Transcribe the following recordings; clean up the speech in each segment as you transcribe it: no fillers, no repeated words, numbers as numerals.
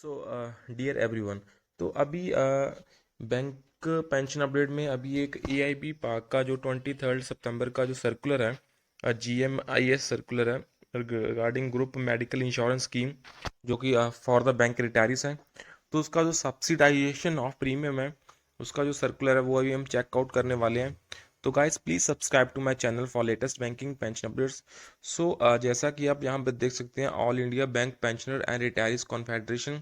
So dear everyone, तो अभी bank pension update में अभी एक एआईबी पाक का जो 23 सितंबर का जो सर्कुलर है, जीएमआईएस सर्कुलर है regarding group medical insurance scheme, जो कि फॉर द बैंक रिटायरीज है। तो उसका जो सब्सिडाइजेशन ऑफ प्रीमियम है, उसका जो सर्कुलर है वो अभी हम चेकआउट करने वाले हैं। तो guys please subscribe to my channel for latest banking pension updates. So जैसा कि आप यहाँ पर देख सकते हैं, all India bank pensioner and retirees confederation,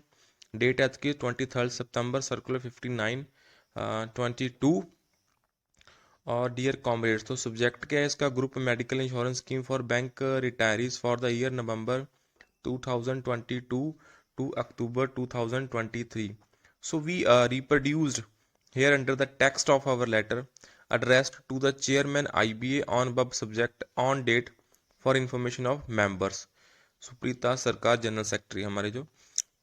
date आज की 23 सितंबर, सर्कुलर 59/22। और डियर कॉमरेड्स, तो सब्जेक्ट क्या है इसका? Group medical insurance scheme for bank retirees for the year November 2022 to October 2023. So we reproduced here under the text of our letter addressed to the chairman IBA on above subject on date for information of members. सुप्रीता सरकार general secretary हमारे जो,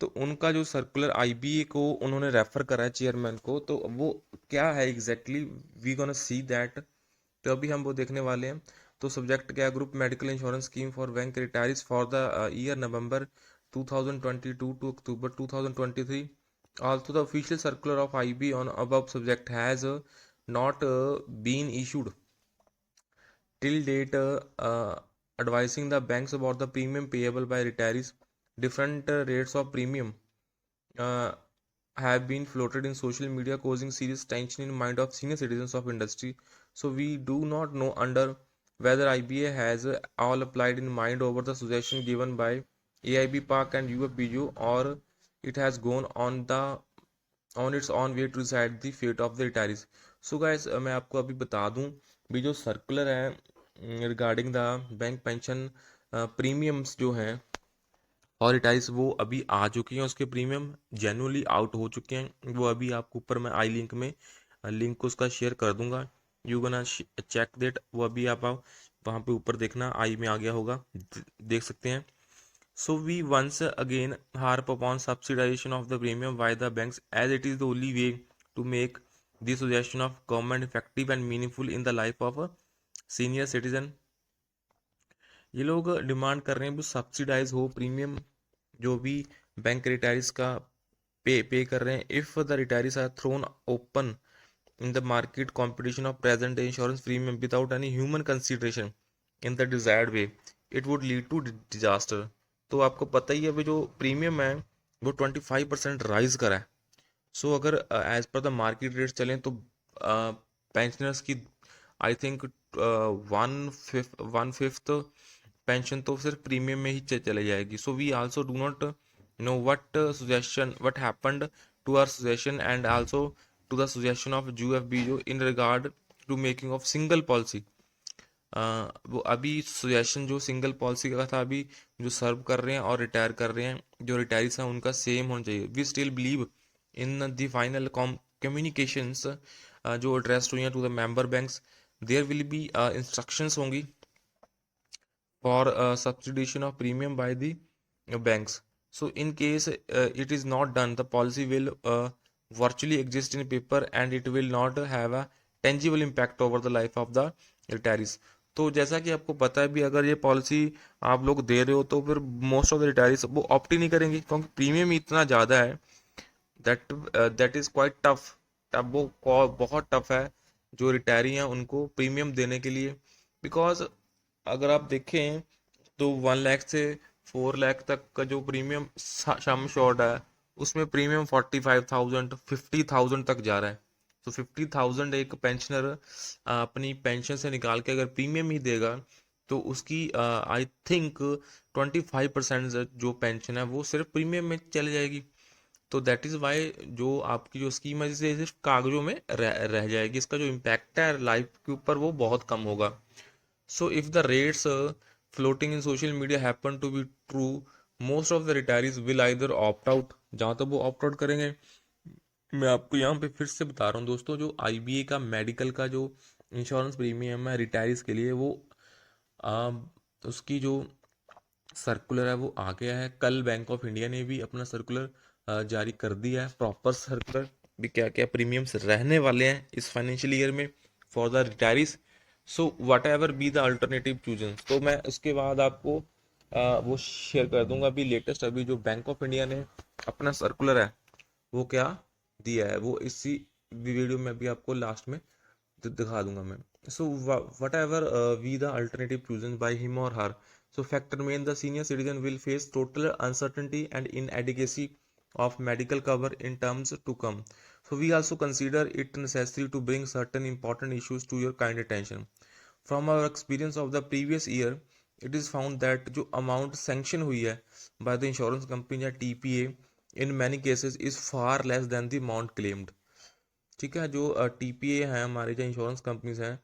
तो उनका जो circular IBA को उन्होंने refer करा है चेयरमैन को, तो वो क्या है exactly we gonna see that. तो अभी हम वो देखने वाले हैं। तो सब्जेक्ट क्या है? Group medical insurance scheme for bank retirees for the year November 2022 to October 2023. Also, the official circular of IB on above subject has not been issued till date, advising the banks about the premium payable by retirees. Different rates of premium uh, have been floated in social media, causing serious tension in mind of senior citizens of industry. So we do not know under whether IBA has all applied in mind over the suggestion given by AIB Park and UFBU, or it has gone on its own way to decide the fate of the retirees. So guys, मैं आपको अभी बता दूं, भी जो circular है regarding the bank pension premiums जो हैं और रिटायर्स, वो अभी आ चुकी हैं। उसके प्रीमियम जेन्युइनली आउट हो चुके हैं। वो अभी आपको ऊपर मैं आई लिंक में लिंक को उसका शेयर कर दूंगा। You gonna check that. वो अभी आप वहाँ पे ऊपर देखना, आई में आ गया होगा, देख सकते हैं। So we once again harp upon subsidisation of the premium by the banks as it is the only way to make the suggestion of government effective and meaningful in the life of a senior citizen. ये लोग demand कर रहे हैं वो subsidise हो premium, जो भी bank retirees का पे कर रहे हैं। If the retirees are thrown open in the market competition of present insurance premium without any human consideration in the desired way, it would lead to disaster. तो आपको पता ही है अभी जो प्रीमियम है वो 25% राइज करा है। सो अगर as per the market rate चलें तो पेंशनर्स की I think one fifth pension तो सिर्फ प्रीमियम में ही चले जाएगी। So we also do not know what happened to our suggestion and also to the suggestion of UFBU in regard to making of single policy. वो अभी suggestion जो single policy का था, अभी जो सर्व कर रहे हैं और रिटायर कर रहे हैं जो रिटायरीज हैं उनका सेम होना चाहिए। We still believe in the final communications जो एड्रेस हुई हैं to the member banks, there will be instructions होंगी for substitution of premium by the banks. So in case it is not done, the policy will virtually exist in paper and it will not have a tangible impact over the life of the retirees. तो जैसा कि आपको पता है भी, अगर ये policy आप लोग दे रहे हो तो फिर मोस्ट ऑफ द रिटायरीज वो ऑप्ट ही नहीं करेंगे, क्योंकि प्रीमियम इतना ज़्यादा है that that is quite tough. Tough वो बहुत टफ है जो रिटायरी हैं उनको प्रीमियम देने के लिए। बिकॉज अगर आप देखें तो 1 लाख से 4 लाख तक का जो प्रीमियम सम शॉर्ट है, उसमें प्रीमियम 45,000 50,000 तक जा रहा है। तो 50,000 एक पेंशनर अपनी पेंशन से निकाल के अगर प्रीमियम ही देगा तो उसकी आई थिंक 25% जो पेंशन है वो सिर्फ प्रीमियम में चली जाएगी। तो दैट इज़ वाई जो आपकी जो स्कीम है जिसे सिर्फ कागजों में रह जाएगी, इसका जो इम्पैक्ट है लाइफ के ऊपर वो बहुत कम होगा। So if the rates floating in social media happen to be true, most of the retirees will either opt out। जहाँ तक वो opt out करेंगे, मैं आपको यहाँ पे फिर से बता रहा हूँ दोस्तों, जो आईबीए का मेडिकल का जो इंश्योरेंस प्रीमियम है रिटायरीज के लिए, वो आ, उसकी जो सर्कुलर है वो आ गया है। कल बैंक ऑफ इंडिया ने भी अपना सर्कुलर जारी कर दिया है, प्रॉपर सर्कुलर भी क्या क्या प्रीमियम्स रहने वाले हैं इस फाइनेंशियल ईयर में for the retirees. So what ever be the alternative chosen. तो मैं उसके बाद आपको वो शेयर कर दूंगा। अभी लेटेस्ट अभी जो बैंक ऑफ इंडिया ने अपना सर्कुलर है वो क्या दिया है, वो इसी वीडियो में भी आपको लास्ट में दिखा दूंगा मैं। So whatever we the alternative chosen by him और her, so factor remain the senior citizen will face total uncertainty and inadequacy of medical cover in terms to come. So we also consider it necessary to bring certain important issues to your kind attention. From our experience of the previous year, it is found that जो amount sanction हुई है by the insurance company या TPA in many cases is far less than the amount claimed. ठीक है, जो TPA हैं हमारे, जो इंश्योरेंस कंपनीज हैं,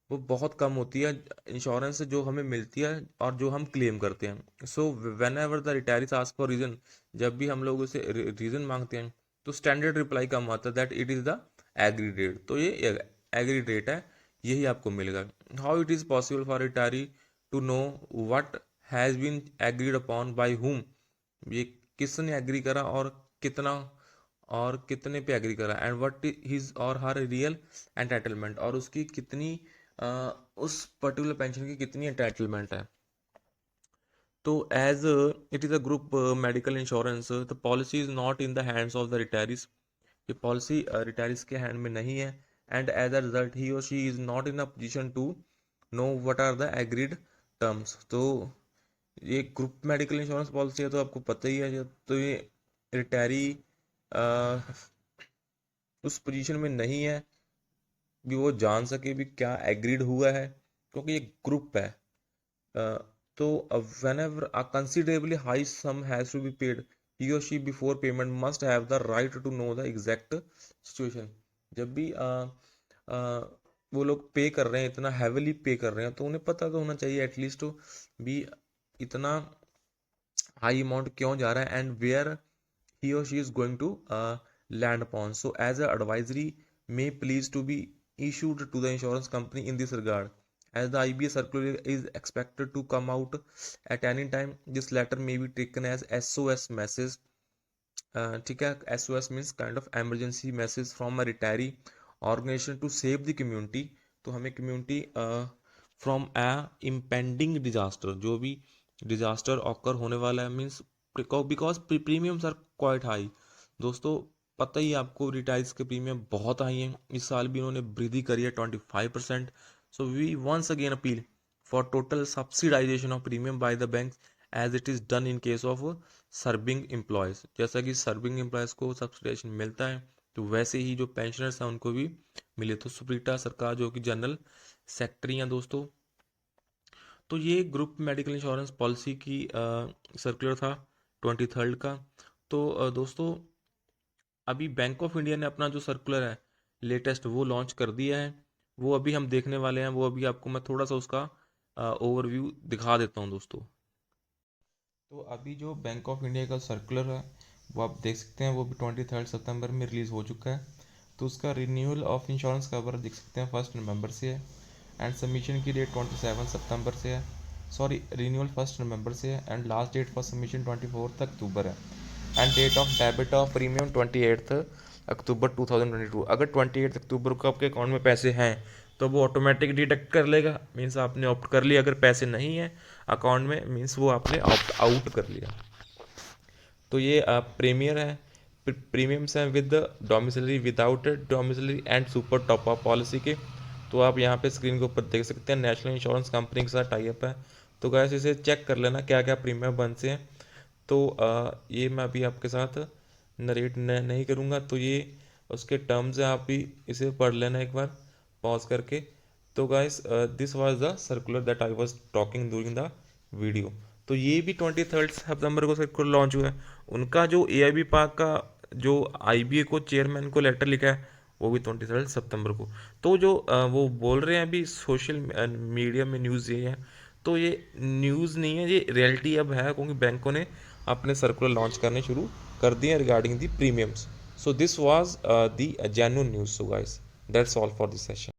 वो बहुत कम होती है इंश्योरेंस जो हमें मिलती है और जो हम क्लेम करते हैं। So whenever the retirees ask for reason, जब भी हम लोग उसे रीजन मांगते हैं तो स्टैंडर्ड रिप्लाई कम आता है that it is the agree rate. तो ये एग्री रेट है, यही आपको मिलेगा। How it is possible for retiree to know what has been agreed upon by whom, ये किसने एग्री करा और कितने पे एग्री करा, एंड व्हाट हिज और हर रियल एंटाइटलमेंट, और उसकी कितनी उस पर्टिकुलर पेंशन की कितनी एंटाइटलमेंट है। तो as it is a group medical insurance, the policy is not in the hands of the retirees, ये पॉलिसी रिटायरीज के हैंड में नहीं है, and as a result he और she is not in a position to know what are the agreed terms. तो ये group medical insurance policy है तो आपको पता ही है, तो ये रिटायरी उस पोजीशन में नहीं है कि वो जान सके भी क्या एग्रीड हुआ है, क्योंकि ये ग्रुप है। तो whenever a considerably high sum has to be paid, he or she before payment must have the right to know the exact situation। जब भी वो लोग पे कर रहे हैं, इतना हैविली पे कर रहे हैं, तो उन्हें पता तो होना चाहिए एटलीस्ट भी इतना हाई अमाउंट क्यों जा रहा है, and where he or she is going to land upon. So as a advisory may please to be issued to the insurance company in this regard. As the IBA circular is expected to come out at any time, this letter may be taken as SOS message। ठीक है, SOS means kind of emergency message from a retiree organization to save the community। तो हमें community from a impending disaster, जो भी disaster occur होने वाला है, means because premiums are quite high. दोस्तों पता ही आपको रिटायर्स के प्रीमियम बहुत हाई हैं, इस साल भी इन्होंने वृद्धि करी है 25%। So we once again appeal for total subsidisation of premium by the bank as it is done in case of serving employees. जैसा कि सर्विंग एम्प्लॉयज़ को सब्सिडाइजेशन मिलता है, तो वैसे ही जो पेंशनर्स हैं उनको भी मिले। तो सुप्रीटा सरकार जो कि जनरल सेक्रेटरी हैं दोस्तों, तो ये ग्रुप मेडिकल इंश्योरेंस पॉलिसी की सर्कुलर था 23 का। तो दोस्तों अभी बैंक ऑफ इंडिया ने अपना जो सर्कुलर है लेटेस्ट वो लॉन्च कर दिया है, वो अभी हम देखने वाले हैं। वो अभी आपको मैं थोड़ा सा उसका ओवरव्यू दिखा देता हूँ दोस्तों। तो अभी जो बैंक ऑफ इंडिया का सर्कुलर है वो आप देख सकते हैं, वो भी 23 सितंबर में रिलीज़ हो चुका है। तो उसका रिन्यूअल ऑफ इंश्योरेंस कवर देख सकते हैं 1 नवंबर से है, एंड सबमिशन की डेट 27 सितंबर से है, सॉरी रिन्यूअल 1 नवंबर से है, and last date for submission 24 अक्टूबर है, and date of debit of premium 28 October 2022। अगर 28 अक्टूबर को आपके अकाउंट में पैसे हैं तो वो ऑटोमेटिक डिडक्ट कर लेगा, मीन्स आपने ऑप्ट कर लिया। अगर पैसे नहीं हैं अकाउंट में, मीन्स वो आपने ऑप्ट आउट कर लिया। तो ये प्रीमियर है, प्रीमियम्स हैं with domiciliary, without domiciliary and super top up policy के। तो आप यहाँ पे स्क्रीन के ऊपर देख सकते हैं नेशनल इंश्योरेंस कंपनी के साथ टाई अप है। तो गैस इसे चेक कर लेना क्या क्या प्रीमियम बनते हैं। तो ये मैं अभी आपके साथ नरेट नहीं करूँगा, तो ये उसके टर्म्स हैं, आप भी इसे पढ़ लेना एक बार पॉज करके। तो guys this was the circular that I was talking during the video. तो ये भी 23 सितंबर को सर्कुलर लॉन्च हुआ है। उनका जो AIB पाक का जो IBA को चेयरमैन को लेटर लिखा है वो भी 23 सितंबर को। तो जो वो बोल रहे हैं अभी सोशल मीडिया में न्यूज़ ये है, तो ये न्यूज़ नहीं है, ये रियलिटी अब है, क्योंकि बैंकों ने अपने सर्कुलर लॉन्च करने शुरू कर दिए regarding the premiums. So this was the genuine news. So guys that's all for this session.